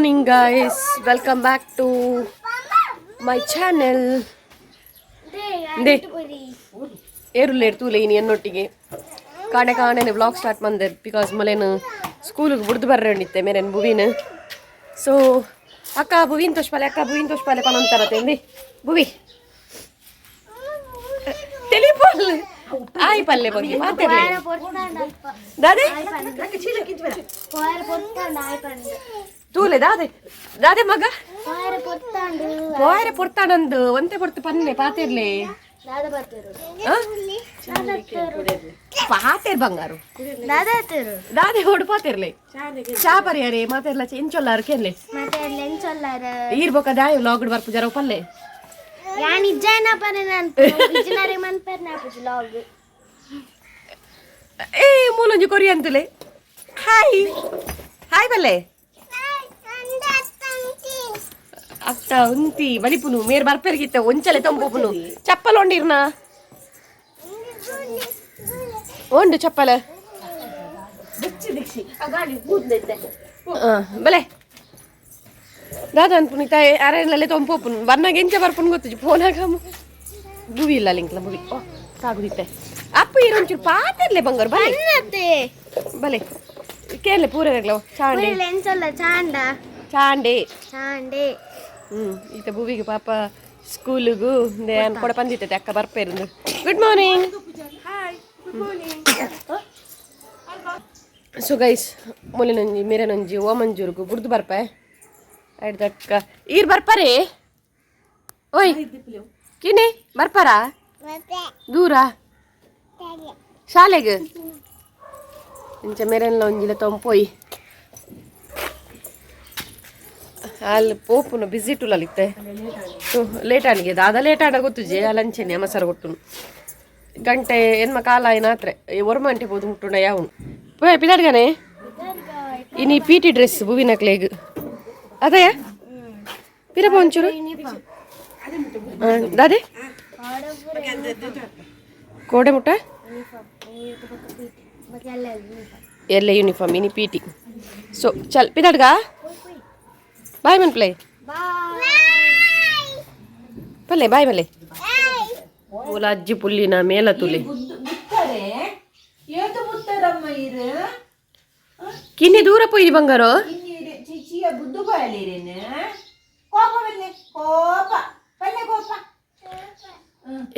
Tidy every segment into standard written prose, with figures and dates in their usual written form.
morning guys, welcome back to my channel. ಏರುಲ್ಲೇರು ತೂಲೆ ಇನಿ ಎನ್ನೊಟ್ಟಿಗೆ ಕಾಣೆ ಕಾಣೆನೆ ವ್ಲಾಗ್ ಸ್ಟಾರ್ಟ್ ಮಾಡಿದೆ ಬಿಕಾಸ್ ಮಲೇನು ಸ್ಕೂಲಿಗೆ ಬುಡ್ದು ಬರ್ರಂಡಿತ್ತೆ ಮೇರೇನು ಬುವಿನ ಸೊ ಅಕ್ಕ ಬುವಿನ ತೋಷ್ಪಾಲೆ ಪನಂತಾರತ್ತೆ ಎಂದಿ ಬುವಿ ಟೆಲಿಫೋನ್ ಆಯ್ ಪಲ್ಲೆ ಬಗ್ಗೆ ಮಾತಾಡ್ಲಿ ದಾದೆ ತೂಲೆ ದಾದೆ ಮಗ ಪೋಯರೆ ಪೊರ್ತಾನಂದು ಒಂತೆ ಪೊರ್ತು ಪನ್ನೆ ಪಾತಿರ್ಲಿ ಪಾತೇರ್ ಬಂಗಾರು ದಾದೆ ಹೊಡು ಪಾತಿರ್ಲಿ ಚಾ ಪರಿಯಾರೆ ಮಾತೆರ್ಲ ಎಂಚೊಲ್ಲಾರು ಕೆಲ್ಲೆ ಈರ್ಬೋಕ ದಾಯ ಲಾಗುಡ್ ಬರ್ಪು ಜರ ಪಲ್ಲೆ ಯಾನ್ ಇಜ್ಜಾನ ಪನೆ ನಾನು ಇಜ್ಜನಾರೆ ಮನ್ಪರ್ ನಾ ಪುಜ ಲಾಗ್ ಏ ಮೂಲಂಜಿ ಕೊರಿ ಅಂತಲೆ ಹಾಯ್ ಬಲ್ಲೆ ಅತ್ತ ಉಂತಿ ಬಲಿಪುನು ಮೇರ್ ಬರ್ಪೆರ್ಗಿತ್ತ ಒಂಚಲೆ ತಂಪುಪುನು ಚಪ್ಪಲ್ ಒಂಡಿರ್ನ ಉಂಡು ಚಪ್ಪಲ ಬಲೆ ದಾದ ಅನ್ಪುನಿ ತಾಯಿ ಅರೆಲ್ಲೇ ತೊಂಪೋಪುನು ಬನ್ನಾಗ ಎಂಚ ಬರ್ಪುನು ಗೊತ್ತು ಫೋನಾಗ ಬುವಿ ಇಲ್ಲ ಲಿಂಕ್ಲ ಬುವಿ ಓ ಸಾಗುದಿತ್ತೆ ಅಪ್ಪ ಇರೊಂಚೂರು ಪಾತಿರ್ಲೆ ಬಂಗಾರು ಬಲೆ ಕೇಳಲೆ ಪೂರೈಗ್ಲವ ಚಾಂಡೆ ಈತ ಬುವಿಗೆ ಪಾಪ ಸ್ಕೂಲಿಗೂ ಕೂಡ ಬಂದಿತ್ತೈತೆ ಅಕ್ಕ ಬರ್ಪೇರಿಂದು ಗುಡ್ ಮಾರ್ನಿಂಗ್ ಸೊ ಗೈಸ್ ಮೊಲಿನೊಂಜಿ ಮೇರನೊಂಜಿ ಓಮಂಜೂರ್ಗು ಬುಡ್ದು ಬರ್ಪೆ ಅಕ್ಕ ಈರ್ ಬರ್ಪಾರೆ ಓಯ್ ಕಿನಿ ಬರ್ಪಾರ ದೂರ ಶಾಲೆಗೆ ಇಂಚ ಮೇರೆಲ್ಲ ಒಂಜಿಲ ತೊಂಪೋಯ್ ಅಲ್ಲಿ ಪೋಪುನ ಬಿಸಿ ಟುಲಲ್ಲಿತ್ತೆ ಸೊ ಲೇಟ್ ಆನಿಗೆ ದಾದ ಲೇಟ್ ಆಡ ಗೊತ್ತುಜೆ ಲಂಚನೆ ಮಸಾರ ಕೊಟ್ಟು ಗಂಟೆ ಎನ್ಮ ಕಾಲ ಏನಾತ್ರೆ ಒರ್ಮಂಟೆ ಬೋದು ಮುಟ್ಟುಣ ಯಾವನು ಪೋಯ್ ಪಿದಾಡ್ಗಾನೆ ಇನಿ ಪಿ ಟಿ ಡ್ರೆಸ್ ಬುವಿನ ಕ್ಲೇಗ್ ಅದೇ ಪಿರಪ ಒಂಚೂರು ದಾದೆ ಕೋಡೆ ಮುಟ್ಟ ಎಲ್ಲ ಯೂನಿಫಾರ್ಮ್ ಇನಿ ಪಿ ಟಿ ಸೊ ಚಲ್ ಪಿದಾಡ್ಗ ಬಾಯ್ ಮನ್ ಪ್ಲೇ ಪಲ್ಲೆ ಬಾಯ್ ಮಲ್ಲೆ ಓಲ ಅಜ್ಜಿ ಪುಲ್ಲಿನ ಮೇಲ ತುಲಿ ಕಿನ್ನಿ ದೂರ ಪೋಯಿ ಬಂಗಾರೋ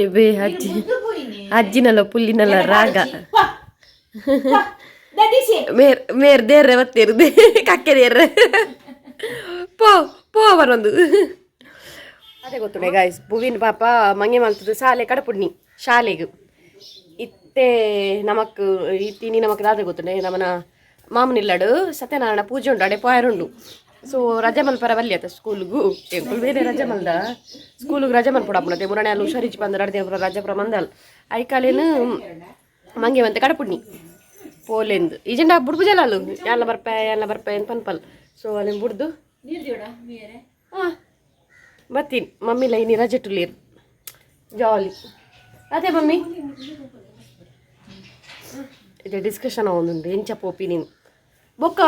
ಎಬೇ ಅಜ್ಜಿನಲ್ಲ ಪುಲ್ಲಿನಲ್ಲ ರಾಗ ಮೇರ್ ದೇರ್ರೆ ಮತ್ತೇರುದೆ ಕಕ್ಕೆ ದೇರ್ರೆ ಪೋ ಬರೊಂದು ಅದೇ ಗೊತ್ತುಂಡೆ ಗಾಯ್ಸ್ ಬುವಿನ ಪಾಪ ಮಂಗೆ ಮಲ್ತದ್ದು ಶಾಲೆ ಕಡಪುಡ್ನಿ ಶಾಲೆಗೆ ಇತ್ತೆ ನಮಕ್ ಇತ್ತೀನಿ ನಮಕ್ ದಾದ ಗೊತ್ತುಂಡೆ ನಮ್ಮನ ಮಾಮನಿಲ್ಲಡು ಸತ್ಯನಾರಾಯಣ ಪೂಜೆ ಉಂಡು ಅಡೆ ಪಾಯರುಂಡು ಸೊ ರಜೆ ಮಲ್ಪರ ಬಲ್ಲಿ ಆತ ಸ್ಕೂಲ್ಗೂ ಟೆಂಪಲ್ ಬೇರೆ ರಜೆ ಮಲ್ದ ಸ್ಕೂಲಿಗೆ ರಜೆ ಮಲ್ಪಡಪ್ಪನತೆ ಮುರಣೆ ಅಲ್ಲಿ ಹುಷಾರಿಚ್ಚಿ ಬಂದ ಅಡ್ದೇವ್ರ ರಜೆ ಪ್ರಮಂದಲ್ ಐಕಾಲೇನು ಮಂಗೆ ಮಂತೆ ಕಡಪುಡ್ನಿ ಪೋಲೆಂದು ಈಜೆಂಡ ಬುಡ್ಬುಜಲ್ಲ ಅಲ್ಲು ಎಲ್ಲ ಬರ್ಪೆ ಅಂತ ಪನ್ಪಲ್ ಸೊ ಅಲ್ಲಿ ಬುಡ್ದು ಹಾಂ ಬರ್ತೀನಿ ಮಮ್ಮಿ ಲೈನಿ ರಜೆ ಟುಲೀರ್ ಜಾಲಿ ಅದೇ ಮಮ್ಮಿ ಇದೆ ಡಿಸ್ಕಷನ್ ಒಂದುಂಡು ಎಂಚ ಪೋಪಿ ನೀನು ಬೊಕ್ಕ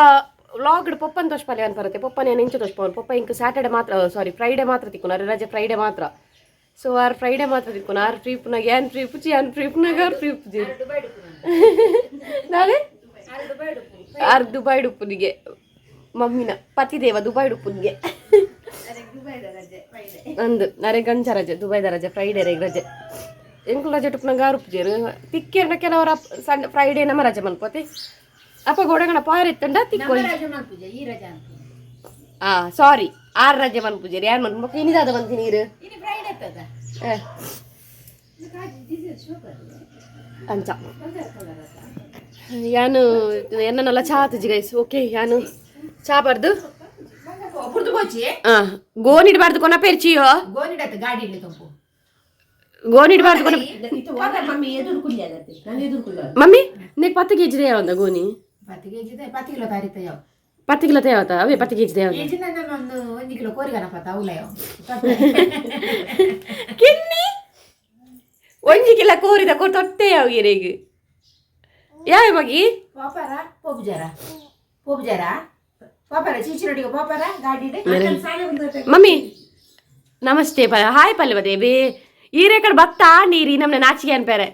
ವ್ಲಾಗ್ಡ್ ಪಪ್ಪನ ತೋಷ್ಪಾಲೆ ಅಂತ ಬರುತ್ತೆ ಪಪ್ಪನ ಏನು ಎಂಚ ತೋಷ್ಪವನು ಪಪ್ಪ ಇಂಕ ಸ್ಯಾಟರ್ಡೆ ಮಾತ್ರ ಸಾರಿ ಫ್ರೈಡೆ ಮಾತ್ರ ತಿಕ್ಕೋನು ಅರೆ ರಜೆ ಫ್ರೈಡೆ ಮಾತ್ರ ಸೊ ಆರು ಫ್ರೈಡೆ ಮಾತ್ರ ತಿಕ್ಕೋನು ಆರು ಫ್ರೀ ಪುನಾಗ ಏನು ಫ್ರೀ ಪುಚಿ ಏನು ಫ್ರೀ ಪುನಾಗ ಆರು ಫ್ರೀ ಪುಜಿ ನಾಳೆ ಆರು ದುಬೈ ಡುಪ್ಪನಿಗೆ ಮಮ್ಮಿನ ಪತಿದೇವ ದುಬೈ ಡುಪ್ಪನಿಗೆ ಅಂದು ನರೆ ಗಂಜ ರಜೆ ದುಬೈದ ರಜೆ ಫ್ರೈಡೆ ರೇಗ ರಜೆ ಎಂಕು ರಜೆ ಟುಪ್ನಾಗ ಆರು ಪುಜೇರು ತಿಕ್ಕೇನ ಕೆಲವರ ಸಂಡೆ ಫ್ರೈಡೇ ನಮ್ಮ ರಜೆ ಮಲ್ಪೋತೆ ಅಪ್ಪ ಗೋಡಗಣ ಪಾರ್ ಇತ್ತಂಡ ತಿಕ್ಕೋಯ್ ಸಾರಿ ಆರು ರಜೆ ಮನ್ ಪೂಜೆ ಯಾರು ಮನ್ ಮಕ್ಕ ಏನಿದಾದ ಬಂತಿ ನೀರು ಅಂಚ ಯಾನು ಎನ್ನಲ್ಲ ಚಾ ಆತಜಿ ಗೈಸ್ ಓಕೆ ಯಾನು ಚಾ ಬರ್ದು ಗೋನಿಡ್ಬಾರ್ದು ಕೊನ ಪೇರ್ಚಿಯೋ ಗೋನಿಡ್ಬಾರ್ದು ಕೊನ ಮಮ್ಮಿ ನೀ 10 kg ಯಾವಂದ ಗೋನಿ 10 ಕಿಲೋ ತೇವತ್ತ ಅವೇ 10 kg ತೇವತ್ತ ಕಿನ್ನಿ 1 ಕಿಲೋ ಕೋರಿದ ತೊಟ್ಟೆ ಯಾವಗಿರೆಗೆ ಯಾವ ಮಗಿ ಮಮ್ಮಿ ನಮಸ್ತೆ ಹಾಯ್ ಪಲ್ಲವ ದೇವಿ ಈರೆ ಕಡೆ ಬತ್ತಾ ನೀರಿ ನಮ್ನೆ ನಾಚಿಕೆ ಅನ್ಪೇರೆ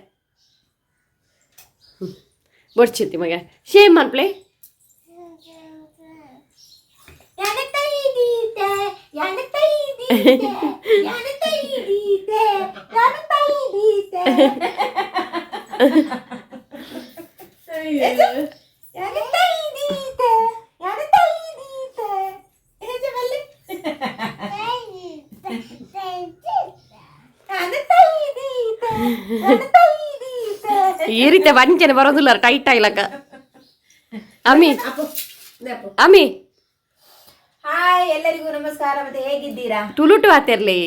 ಬಡ್ಚಿಂತಿ ಮಗ ಶೇಮ್ ಅನ್ಪ್ಲೆ ಈ ರೀತಿ ವಂಚನೆ ಬರೋದಿಲ್ಲ ಟೈಟ್ ಆಗ್ಲಕ್ಕ ಅಮ್ಮಿ ಅಮ್ಮಿ ಹಾಯ್ ಎಲ್ಲರಿಗೂ ನಮಸ್ಕಾರ. ಮತ್ತೆ ಹೇಗಿದ್ದೀರಾ? ತುಳುಟು ಆತಿರ್ಲಿ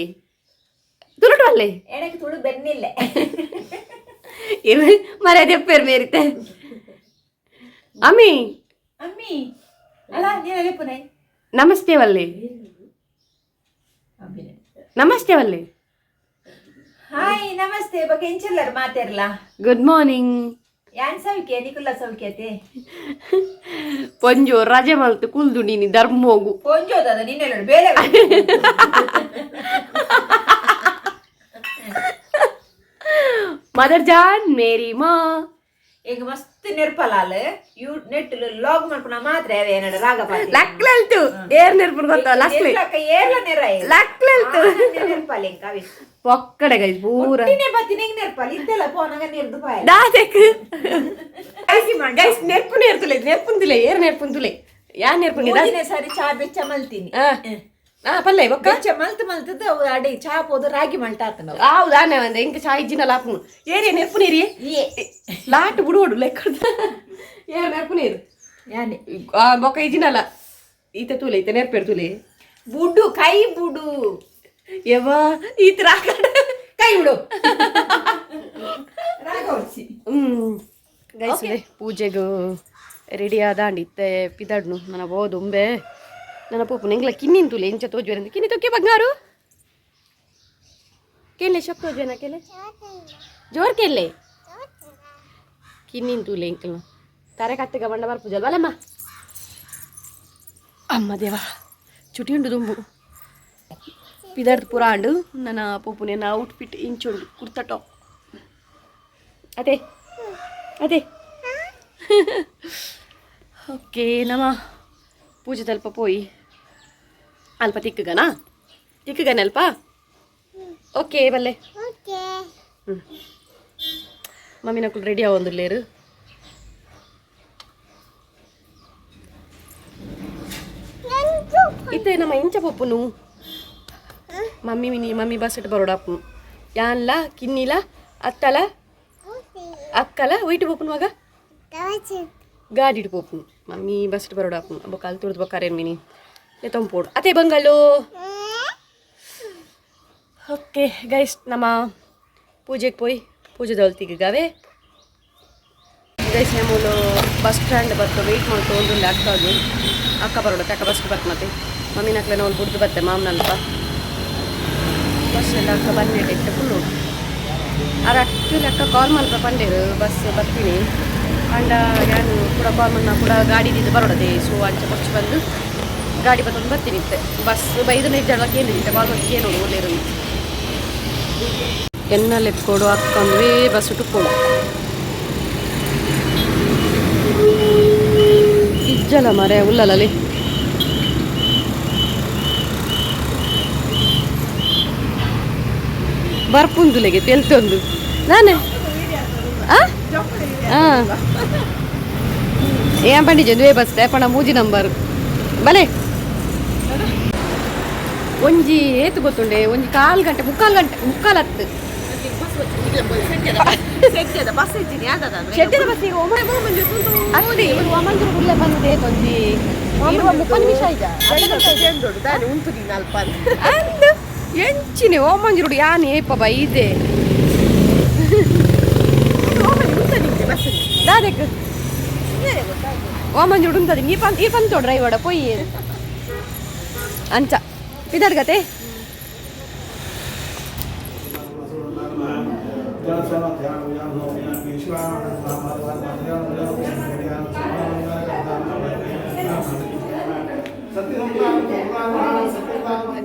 ತುಳುಟು ಅಲ್ಲೇ ಎಣಕ್ಕೆ ತುಳು ಬೆನ್ನಿಲ್ಲ ಮರ ದೆಪ್ಪೇರ್ ಮೇರಿತೆ ಅಮ್ಮಿ ಅಮ್ಮಿ ಅಲ್ಲ ನೀನು ಪುನಃ ನಮಸ್ತೆ ವಲ್ಲೆ ನಮಸ್ತೆ ವಲ್ಲೆ ಹಾಯ್ ನಮಸ್ತೆ ಬಗ್ಗೆ ಎಂಚೆಲ್ಲರು ಮಾತಾಡ್ಲ. ಗುಡ್ ಮಾರ್ನಿಂಗ್ ಯಾನ್ ಸೌಖ್ಯ ನಿಕುಲ್ಲ ಸೌಖ್ಯತೆ ಪೊಂಜೋ ರಜೆ ಮಲ್ತು ಕುಲ್ದು ನೀನು ಧರ್ಮ ಹೋಗು ಪೊಂಜೋದ ನಿನ್ನೆಲ್ಲ ಬೇರೆ ಮದರ್ ಜಾನ್ ಮೇರಿ ಮಾ ಈಗ ಮಸ್ತ್ ನೆರ್ಪಲಾಲ್ ಯೂ ನೆಟ್ ಲಾಗ್ ಮಾಡ್ಕೊಂಡ ಮಾತ್ರ ಏನಾಡ ರಾಗಪಾತಿ ಲಕ್ಲೆಲ್ತು ಏರ್ ನೆರ್ಪುನ್ ಗೊತ್ತ ಲಕ್ಲೆ ಏರ್ಲ ನೆರ ಲಕ್ಲೆಲ್ತು ನೆರ್ಪಾಲಿ ಕಾವಿ ಒಕ್ಕಡೆ ಗೈಸ್ ಪೂರ ತಿನೆ ಬತ್ತಿ ನಿಂಗೆ ನೆರ್ಪಾಲಿ ಇದ್ದೆಲ್ಲ ಪೋನಾಗ ನೆರ್ದು ಪಾಯ ದಾದೆಕ್ ಗೈಸ್ ನೆರ್ಪು ನೆರ್ಪುಂದಿಲೆ ಏರ್ ನೆರ್ಪುಂದುಲೆ ಯಾನ್ ನೆರ್ಪುಂದಿದ ದಿನ ಸರಿ ಚಾ ಬೆಚ್ಚ ಮಲ್ತೀನಿ ಪಲ್ಲೆ ಒಕ್ಕ ಬೆಚ್ಚ ಮಲ್ತದ್ದು ಅಡಿ ಚಾ ಪೋದು ರಾಗಿ ಮಲ್ಟಾತ ನಾವು ಹೌದಾನೆ ಒಂದ್ ಎಂಕ ಚಾಯ್ ಇಜ್ಜಿನ ಲಾಪು ಏರಿಯ ನೆರ್ಪು ನೀರಿ ಲಾಟ್ ಬಿಡುವಡು ಲೆಕ್ಕ ಏರ್ ನೆರ್ಪು ನೀರು ಯಾನೆ ಬೊಕ್ಕ ಇಜ್ಜಿನಲ್ಲ ಈತ ತೂಲೆ ಈತ ನೆರ್ಪೇರು ತೂಲೆ ಬುಡು ಕೈ ಬುಡು ಯವ್ವ ಈತ ರಾಗ ಕೈ ಬಿಡು ರಾಗ ಹೊಡ್ಸಿ ಗೈಸ್ ಪೂಜೆಗೂ ರೆಡಿ ಆದಾಂಡಿತ್ತೆ ಪಿದಾಡ್ನು ನನ್ನ ಬೋದುಂಬೆ ನನ್ನ ಪೋಪು ನೆಂಗ್ಲ ಕಿನ್ನಿನ್ ತುಲೆ ಎಂಚ ತೋಜುವರೆ ಕಿನ್ನಿ ತೊಕ್ಕೆ ಬಂಗಾರು ಕೆಲ್ಲೆ ಶಕ್ ತೋಜುವೆನ ಕೆಲೆ ಜೋರ್ ಕೆಲ್ಲೆ ಕಿನ್ನಿನ್ ತುಲೆ ಎಂಕಲ್ನ ತಾರೆ ಕತ್ತೆಗ ಬಂಡ ಬರ್ ಪೂಜಲ್ ಬಲಮ್ಮ ಅಮ್ಮ ದೇವ ಚುಟಿ ಉಂಡು ದುಂಬು ಪಿದಾಡ್ದು ಪೂರ ಆಂಡು ನನ್ನ ಪೋಪುನೆ ನಾ ಔಟ್ಫಿಟ್ ಇಂಚುಂಡು ಕುರ್ತಾ ಟಾಪ್ ಅದೇ ಅದೇ ಓಕೆ ನಮ್ಮ ಪೂಜೆ ತಲ್ಪ ಪೋಯಿ ಅಲ್ಪ ತಿಕ್ಕಗನ ಅಲ್ಪ ಓಕೆ ಬಲ್ಲೆ ಮಮ್ಮಿ ನಕ್ಕಳು ರೆಡಿ ಆವೊಂದುಲ್ಲೇರು ಇತ್ತೆ ನಮ್ಮ ಇಂಚ ಪಪ್ಪುನು ಮಮ್ಮಿ ಬಸ್ ಇಟ್ಟು ಬರೋಡಪ್ಪು ಯಾನ್ಲ ಕಿನ್ನಿಲ ಅತ್ತಲ ಅಕ್ಕಲ ಒಯ್ಟು ಪಪ್ಪುನು ಮಗ ಗಾಡಿ ಇಟ್ಟು ಪೋಪು ಮಮ್ಮಿ ಬಸ್ ಇಟ್ಟು ಬರೋಡಪ್ಪು ಅಬ್ಬ ಕಾಲು ತುಳಿದು ಬಕ್ಕಾರೇನು ಮಿನಿ ತಂಪೋಡು ಅದೇ ಬಂಗಾಳು ಓಕೆ ಗೈಸ್ ನಮ್ಮ ಪೂಜೆಗೆ ಪೋಯ್ ಪೂಜೆ ದೊಲ್ತಿಗಾವೆ ಗೈಸ್ ನಮ್ಮೂಲು ಬಸ್ ಸ್ಟ್ಯಾಂಡ್ ಬರ್ತು ವೆಯ್ಟ್ ಮಾಡ್ತು ಒಂದು ಆಗ್ತಾದು ಅಕ್ಕ ಬರೋಡತ್ತೆ ಅಕ್ಕ ಬಸ್ಗೆ ಬರ್ತು ಮತ್ತೆ ಮಮ್ಮಿ ನಕ್ಲೆ ನಾವು ಬಿಡ್ದು ಬತ್ತೆ ಮಾಮನಲ್ಪ ಬಸ್ ಎಲ್ಲ ಅಕ್ಕ ಬಂದಿಟ್ಟೆ ಫುಲ್ಲು ಆರು ಆ್ಯಕ್ಚುಲಿ ಅಕ್ಕ ಕಾಲ್ ಮಲ್ಪ ಪಂಡೇರು ಬಸ್ ಬರ್ತೀನಿ ಅಂಡ ನಾನು ಕೂಡ ಕಾಲ್ ಮನ್ನ ಕೂಡ ಗಾಡಿದಿದ್ದು ಬರೋಡದೆ ಸೊ ಅಂಚ ಕೊಚ್ಚಿ ಬಂದು ಗಾಡಿ ಬತ್ತೊಂದು ಬರ್ತೀನಿ ಇತ್ತೆ ಬಸ್ ಬೈದನೇ ಜಳಕ್ಕೆ ಏನಿರುತ್ತೆ ಕಾಲ್ ಮಾಡಿ ಏನು ಒಳ್ಳೆಯರು ಎನ್ನಲ್ಲಿ ಎತ್ಕೊಡು ಹಾಕೊಂಡ್ವಿ ಬಸ್ ಟುಕ್ಕೋಡು ಇಜ್ಜಲ ಮರೆ ಉಲ್ಲಲಲ್ಲಿ ಬರ್ಪುಂದುಲೆಗೆ ತೆಲ್ತೊಂದು ನಾನೇ ಏನ್ ಪಂಡಿಜೆ ದ್ವೇ ಬಸ್ ಪಣ ಮೂಜಿ ನಂಬರ್ ಬಲೆ ಒಂಜಿ ಏತು ಗೊತ್ತುಂಡೆ ಒಂಜಿ ಮುಕ್ಕಾಲು ಹತ್ತು ಶೆಟ್ಟಿದ ಬಸ್ ಈಗ ಅಷ್ಟೇ ಒಮ್ಮಂಜರು ಉಳ್ಳೆ ಬಂದಿದೆ ಒಂಜಿ 30 ನಿಮಿಷ ಆಯ್ತಾ ಉಂಟು ಅಲ್ಪ ಎಂಚಿನೆ ಓಮಂಜರುಡು ಯಾನ್ ಏಪ ಬೈದೆ ದಾದೆಕ್ ಓಮಂಜರುಡು ಉಂಟది ಈ ಪಂತೋ ಡ್ರೈವರ್ ಪೋಯಿ ಅಂಚ ಪಿದಾಡ್ಗತೆ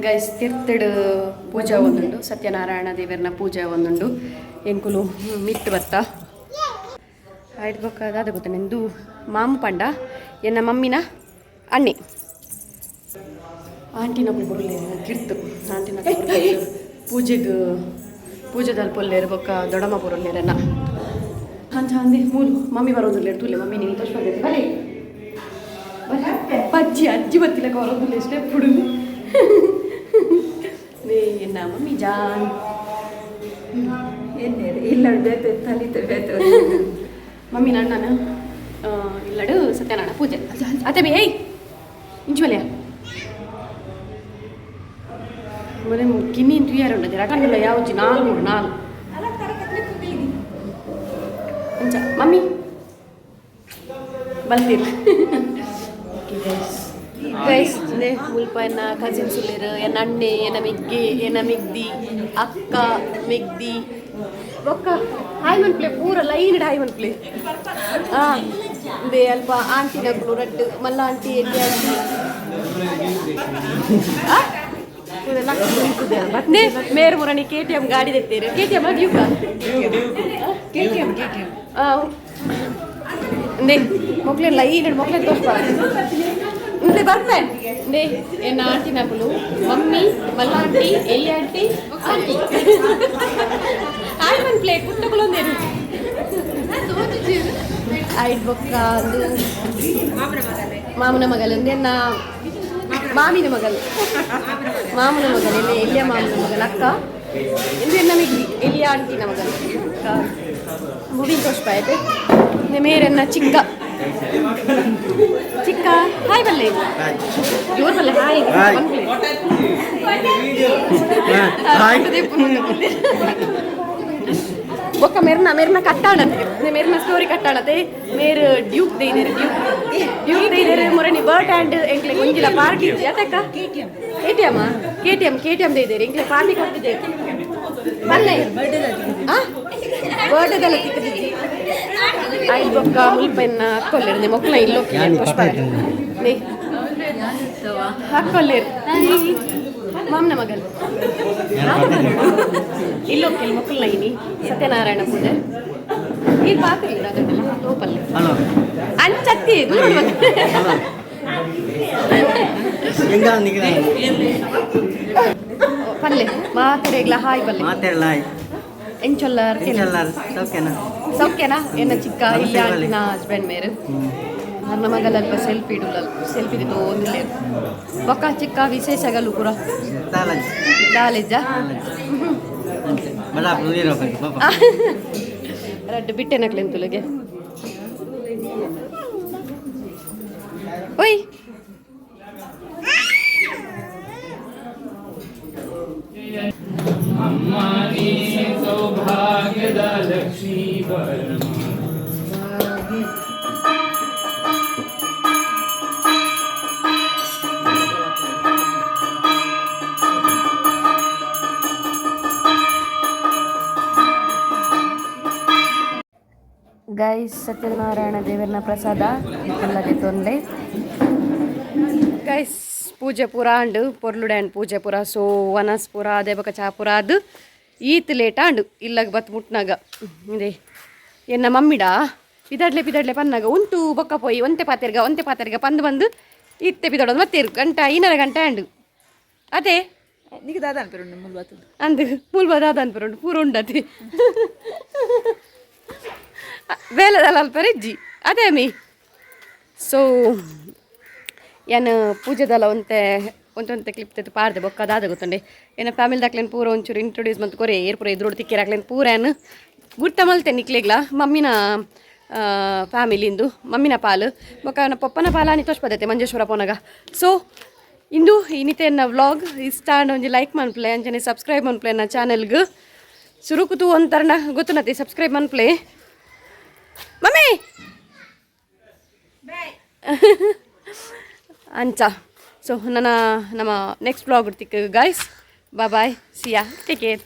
ಗೈಸ್ ತೀರ್ಥಡ್ ಪೂಜಾ ಒಂದುಂಡು ಸತ್ಯನಾರಾಯಣ ದೇವರನ ಪೂಜೆ ಒಂದುಂಡು ಎಂಕುಲು ಮಿತ್ತು ಬತ್ತ ಆಯ್ತು ಬೊಕ್ಕ ಗೊತ್ತ ನಿಂದು ಮಾಮು ಪಂಡ ಎನ್ನ ಮಮ್ಮಿನ ಅಣ್ಣೆ ಆಂಟಿನ ಬುರ್ಲೆ ಕಿರ್ತು ಆಂಟಿನ ಪೂಜೆದಲ್ಲಿ ಪೊಲ್ಲೇರು ಬೊಕ್ಕ ದೊಡ್ಡಮ್ಮ ಬುರ್ಲೇರನ್ನ ಹಂಚ ಅಂದೆ ಮೂಲು ಮಮ್ಮಿ ಬರೋದಿಲ್ಲ ತುಲೆ ಮಮ್ಮಿ ನೀವು ತೋರ್ಸ್ ಬಂದಿದ್ದೆ ಬರೀ ಅಜ್ಜಿ ಬತ್ತಿಲ್ಲ ಬರೋದಿಲ್ಲ ಎಷ್ಟೇ ಪುಡುಗು ಎನ್ನ ಮಮ್ಮಿ ಜಾನ್ ಇಲ್ಲ ತಲಿತ ಬೇತ ಮಮ್ಮಿ ಅಣ್ಣನ ಇಲ್ಲಡು ಸತ್ಯನಾರಾಯಣ ಪೂಜೆ ಅತ್ತೆ ಬಿ ಏಯ್ ಇಂಚುವಲ್ಯ ಮನೆ ಕಿನ್ನಿ ಇಂಟು ಯಾರು ఉండదు రకంగా యావచ్చు 4 ಅಂಚ ಮಮ್ಮಿ ಬಲ್ತೀರ್ ಗೈಸ್ ಮುಲ್ಪ ಎನ್ನ ಕಸಿನ್ಸ್ ಉಳ್ಳೇರು ಎನ್ನ ಅಣ್ಣೆ ಎನ್ನ ಮಿಗ್ದಿ ಅಕ್ಕ ಮಿಗ್ದಿ ಒಕ್ಕ ಹಾಯ್ ಮನ್ಪ್ಲೆ ಪೂರ ಲೈನ್ ಹಾಯ್ ಮನ್ಪ್ಲೆ ದೇ ಅಲ್ಪ ಆಂಟಿ ನಗ್ಲು ರಡ್ಡು ಮಲ್ಲ ಆಂಟಿ ಎಲ್ಲಿ ಮತ್ತೆ ಮೇರು ಮುರಣಿ KTM ಗಾಡಿ ತೆತ್ತೇರು KTM ಡ್ಯೂಕ KTM ನೇ ಮೊಕ್ಲೆ ಲೈನ್ ಮೊಕ್ಲೆ ತೋರ್ಸ್ಬಾರ ಇಂದೆ ಬರ್ತೆ ನೇ ಎನ್ನ ಆಂಟಿ ನಕಲು ಮಮ್ಮಿ ಮಲ್ಲ ಆಂಟಿ ಎಲ್ಲಿ ಆಂಟಿ ಆಯ್ ಮನ್ ಪ್ಲೇ ಕುಟ್ಟುಗಳೊಂದೇರು ಆಯ್ತು ಬೊಕ್ಕ ಅದು ಮಾಮನ ಮಗಲು ಎನ್ನ ಮಾಮಿನ ಮಗಲು ಮಾಮನ ಮಗಲು ಎಲ್ಲಿಯ ಮಾಮನ ಮಗಲು ಅಕ್ಕ ಎಂದು ನಮಗೆ ಎಲ್ಲಿಯ ಆಂಟಿನ ಮಗಲು ಅಕ್ಕ ಮುಡಿನ ತೋರ್ಸ್ಪಾಯ್ತು ಮೇರೆನ್ನ ಚಿಕ್ಕ ಹಾಯ್ ಬಲ್ಲೆ ಇವ್ರ ಬಲ್ಲೆ ಒಕ್ಕ ಮೇರ್ನ ಕಟ್ಟಾಣತೆ ಮೇರ್ನ ಸ್ಟೋರಿ ಕಟ್ಟಾಣತೆ ಮೇರ್ ಡ್ಯೂಕ್ ದೈದೇರು ಡ್ಯೂಕ್ ದೈದೇರು ಮೊರನಿ ಬರ್ಟ್ ಆ್ಯಂಡ್ ಎಂಕ್ಲೆ ಒಂಜಿಲ ಪಾರ್ಟಿ ಇದ್ದಿ ಅದಕ್ಕ KTM ದೈದೇರು ಎಂಕ್ಲೆ ಪಾರ್ಟಿ ಕೊಟ್ಟಿದ್ದೆ ಬಲ್ಲೆ ಬರ್ಡೇದೆಲ್ಲ ತಿಕ್ಕಿದ್ದಿ ಆಯ್ತು ಬೊಕ್ಕ ಮುಲ್ಪೆನ್ನ ಹಾಕ್ಕೊಲ್ಲೇರು ನಿಮ್ಮ ಮಕ್ಕಳ ಇಲ್ಲೋಕೆ ಪುಷ್ಪ ನೇ ಹಾಕ್ಕೊಲ್ಲೇರು ಮಾಮನ ಮಗಲ್ ಇಲ್ಲೋಕೆ ಮಕ್ಕಳನ್ನ ಇನಿ ಸತ್ಯನಾರಾಯಣ ಪೂಜೆ ಇದು ಪಾತ್ರಿಲ್ಲ ಅದನ್ನೆಲ್ಲ ಟೋಪಲ್ಲಿ ಅಂಚತ್ತಿ ಪಲ್ಲೆ ಮಾತಾಡೇಗ್ಲ ಹಾಯ್ ಬಲ್ಲೆ ಎಂಚೊಲ್ಲರ್ ಸೌಖ್ಯನಾ ಎನ್ನ ಚಿಕ್ಕ ಇಲ್ಲ ಆಂಟಿನ ಹಸ್ಬೆಂಡ್ ಮೇರು ನನ್ನ ಮಗಲಲ್ಪ ಸೆಲ್ಫಿ ಇಡುಲಲ್ ಸೆಲ್ಫಿ ತೋದಿಲ್ಲ ಬೊಕ್ಕ ಚಿಕ್ಕ ವಿಶೇಷಗಳು ಪುರ ಕಾಲೇಜ ರಡ್ಡು ಬಿಟ್ಟೆನಕ್ಲೆಂತುಲಗೆ ಓಯ್ ಸೌಭಾಗ್ಯದ ಲಕ್ಷ್ಮೀ ಗೈಸ್ ಸತ್ಯನಾರಾಯಣ ದೇವರನ ಪ್ರಸಾದ ಎಲ್ಲದೆ ತೊಂದೆ ಗೈಸ್ ಪೂಜೆ ಪೂರ ಅಂಡು ಪೊರ್ಲುಡೆ ಅಂಡ್ ಪೂಜೆ ಪೂರ ಸೊ ವನಸ್ ಪೂರ ಅದೇ ಬಕ ಚಾ ಪೂರ ಅದು ಈತ್ ಲೇಟ ಅಂಡು ಇಲ್ಲಗ ಬತ್ ಮುಟ್ನಾಗ ಇದೆ ಎನ್ನ ಮಮ್ಮಿಡ ಪಿದಡ್ಲೆ ಪನ್ನಾಗ ಉಂಟು ಬೊಕ್ಕ ಪೋಯಿ ಒಂತೆ ಪಾತೆರ್ಗ ಪಂದು ಬಂದು ಇತ್ತೆ ಪಿದಡೋದು ಮತ್ತೆ ಗಂಟ 2.5 ಅಂಡು ಅದೇ ನಿಗೆ ದಾದ ಅನ್ಪೇರು ಅಂದು ಮುಲ್ಬ ದಾದ ಅನ್ಪೇರು ಪೂರ ಉಂಡತಿ ಬೇಲದಲ್ಲ ಅಲ್ಪರಿಜ್ಜಿ ಅದೇ ಮೀ ಸೊ ಏನು ಪೂಜೆದಲ್ಲ ಒಂತೆ ಕ್ಲಿಪ್ ತೆತ್ತು ಪಾಡ್ದೆ ಬೊಕ್ಕ ಅದಾದ ಗೊತ್ತಂಡೆ ಏನ ಫ್ಯಾಮಿಲಿ ದಾಕ್ಲೇನು ಪೂರ ಒಂಚೂರು ಇಂಟ್ರೊಡ್ಯೂಸ್ ಮತ್ತು ಕೊರೆ ಏರ್ ಪೂರ ಇದ್ರೋಡು ತಿಕ್ಕಿರಾಕ್ಲೇನು ಪೂರ ಏನು ಗುರ್ತ ಮಲ್ತೆ ನಿಕ್ಲೆಗ್ಲ ಮಮ್ಮಿನ ಫ್ಯಾಮಿಲಿಂದು ಮಮ್ಮಿನ ಪಾಲು ಬೊಕ್ಕ ನನ್ನ ಪಪ್ಪನ ಪಾಲಾನಿ ತೋರ್ಸ್ಪದೈತೆ ಮಂಜೇಶ್ವರ ಪೋನಾಗ ಸೊ ಇಂದು ಇನ್ನಿತೆನ್ನ ವ್ಲಾಗ್ ಇಷ್ಟ ಒಂಜಿ ಲೈಕ್ ಮನ್ಪ್ಲೆ ಅಂಚನೆ ಸಬ್ಸ್ಕ್ರೈಬ್ ಮನ್ಪ್ಲೆ ನನ್ನ ಚಾನೆಲ್ಗೆ ಸುರುಕುತು ಒಂಥರನ ಗೊತ್ತುನತಿ ಸಬ್ಸ್ಕ್ರೈಬ್ ಮನ್ಪ್ಲೆ ಮಮ್ಮಿ ಅಂಚ ಸೊ ನಮ್ಮ ನೆಕ್ಸ್ಟ್ ಬ್ಲಾಗ್ ಇರ್ತಿಕ್ ಗೈಸ್ ಬಾಯ್ ಸಿಯಾ ಟೇಕ್ ಕೇರ್